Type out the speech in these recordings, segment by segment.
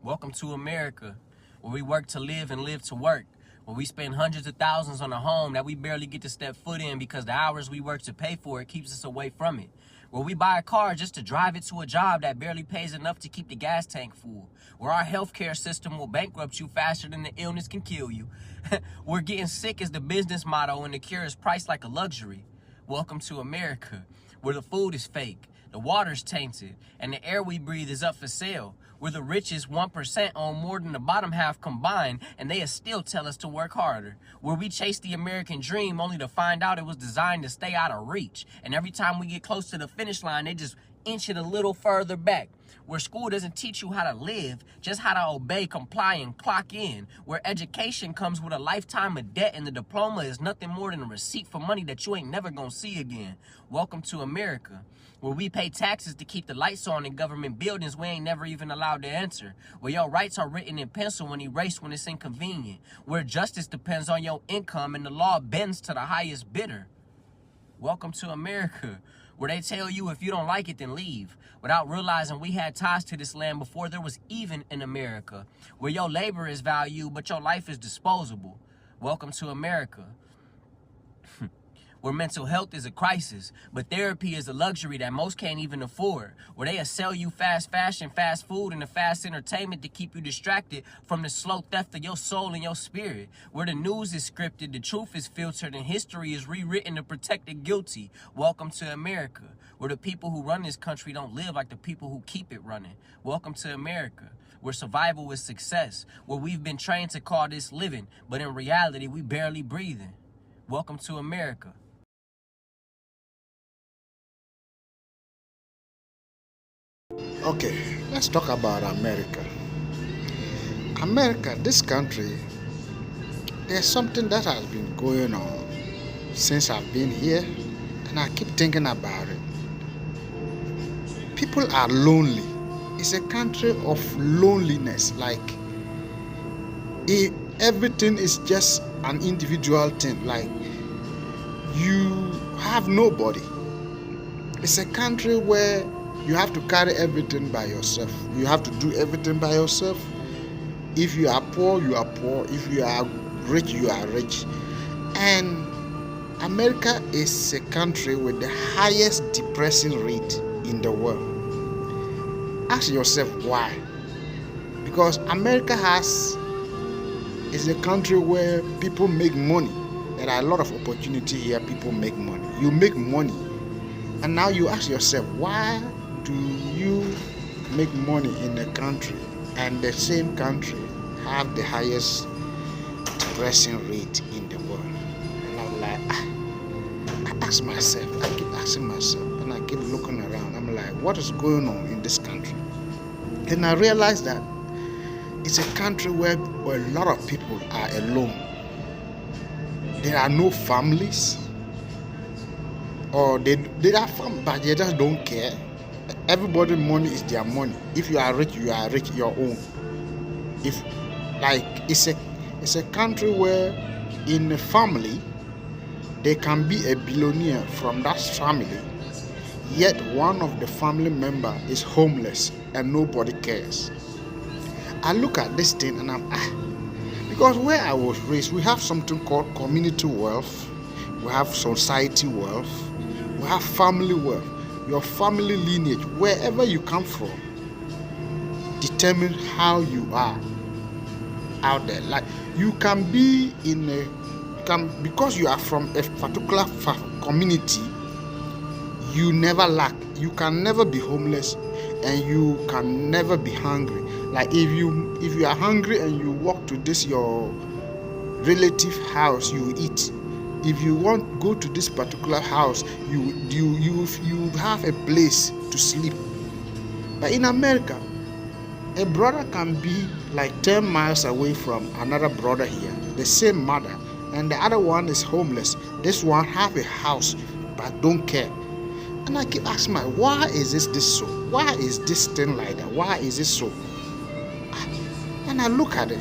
Welcome to America, where we work to live and live to work, where we spend hundreds of thousands on a home that we barely get to step foot in because the hours we work to pay for it keeps us away from it, where we buy a car just to drive it to a job that barely pays enough to keep the gas tank full, where our healthcare system will bankrupt you faster than the illness can kill you. Where getting sick is the business motto and the cure is priced like a luxury. Welcome to America, where the food is fake, the water's tainted, and the air we breathe is up for sale, where the richest 1% own more than the bottom half combined, and they still tell us to work harder, where we chase the American dream only to find out it was designed to stay out of reach, and every time we get close to the finish line, they just inch it a little further back, where school doesn't teach you how to live, just how to obey, comply, and clock in, where education comes with a lifetime of debt and the diploma is nothing more than a receipt for money that you ain't never gonna see again. Welcome to America, where we pay taxes to keep the lights on in government buildings we ain't never even allowed to enter, where your rights are written in pencil and erased when it's inconvenient, where justice depends on your income and the law bends to the highest bidder. Welcome to America, where they tell you if you don't like it, then leave, without realizing we had ties to this land before there was even an America, where your labor is valued, but your life is disposable. Welcome to America, where mental health is a crisis, but therapy is a luxury that most can't even afford, where they'll sell you fast fashion, fast food, and the fast entertainment to keep you distracted from the slow theft of your soul and your spirit, where the news is scripted, the truth is filtered, and history is rewritten to protect the guilty. Welcome to America, where the people who run this country don't live like the people who keep it running. Welcome to America, where survival is success, where we've been trained to call this living, but in reality, we barely breathing. Welcome to America. Okay, let's talk about America. America, this country, there's something that has been going on since I've been here, and I keep thinking about it. People are lonely. It's a country of loneliness. Everything is just an individual thing. Like, you have nobody. It's a country where you have to carry everything by yourself. You have to do everything by yourself. If you are poor, you are poor. If you are rich, you are rich. And America is a country with the highest depressing rate in the world. Ask yourself why. Because America is a country where people make money. There are a lot of opportunity here. People make money. You make money. And now you ask yourself, why do you make money in a country and the same country have the highest depressing rate in the world? And I'm like, I ask myself, I keep asking myself, and I keep looking around. I'm like, what is going on in this country? And I realized that it's a country where a lot of people are alone. There are no families, or they are family, but they just don't care. Everybody's money is their money. If you are rich, your own. It's a country where in a family there can be a billionaire from that family, yet one of the family member is homeless and nobody cares. I look at this thing and because where I was raised, we have something called community wealth, we have society wealth, we have family wealth. Your family lineage, wherever you come from, determine how you are out there. Like, you can be because you are from a particular community, you never lack. You can never be homeless, and you can never be hungry. Like, if you are hungry and you walk to your relative house, you eat. If you want to go to this particular house, you have a place to sleep. But in America, a brother can be like 10 miles away from another brother here, the same mother, and the other one is homeless. This one have a house but don't care. And I keep asking myself, why is this so? Why is this thing like that? Why is it so? And I look at it.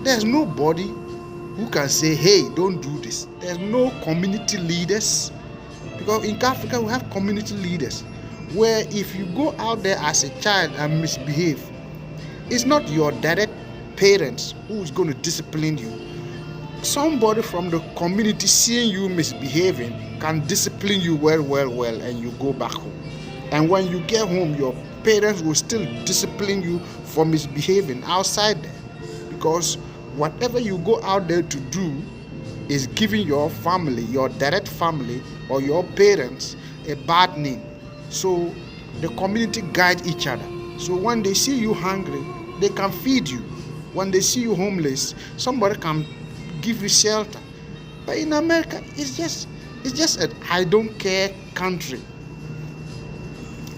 There's nobody who can say, hey, don't do this. There's no community leaders. Because in Africa, we have community leaders where if you go out there as a child and misbehave, It's not your direct parents who is going to discipline you. Somebody from the community seeing you misbehaving can discipline you well, and you go back home. And when you get home, your parents will still discipline you for misbehaving outside there, because whatever you go out there to do is giving your family, your direct family, or your parents a bad name. So the community guide each other. So when they see you hungry, they can feed you. When they see you homeless, somebody can give you shelter. But in America, it's just a I don't care country.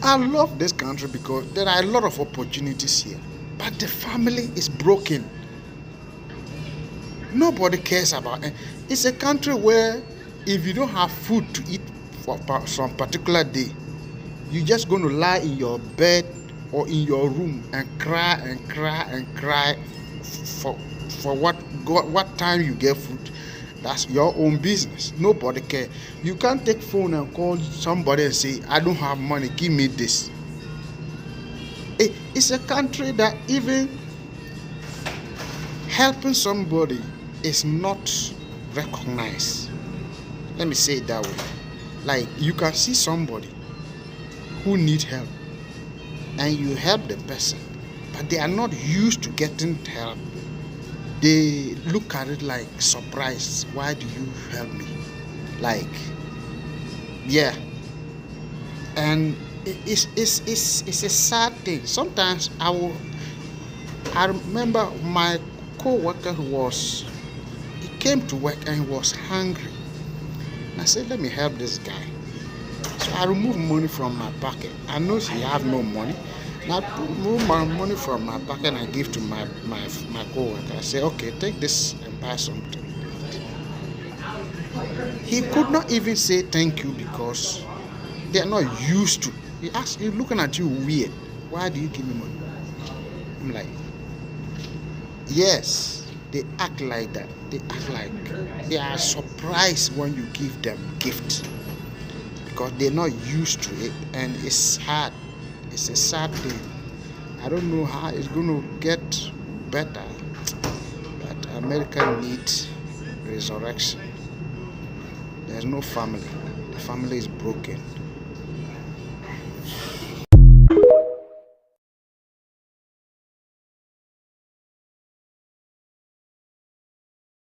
I love this country because there are a lot of opportunities here, but the family is broken. Nobody cares about it. It's a country where if you don't have food to eat for some particular day, you're just going to lie in your bed or in your room and cry for what time you get food. That's your own business. Nobody cares. You can't take phone and call somebody and say, I don't have money, give me this. It's a country that even helping somebody is not recognized. Let me say it that way. Like, you can see somebody who needs help and you help the person, but they are not used to getting help. They look at it like surprise. Why do you help me? Like, yeah. And it's a sad thing. Sometimes I remember my co-worker he came to work and he was hungry. And I said, let me help this guy. So I removed money from my pocket. I know he have no money. And I remove my money from my pocket and I give to my co-worker. I say, okay, take this and buy something. He could not even say thank you because they are not used to. He's looking at you weird. Why do you give me money? I'm like, yes, they act like that. They act like they are surprised when you give them gifts because they're not used to it, and it's hard. It's a sad thing. I don't know how it's going to get better, but America needs resurrection. There's no family. The family is broken.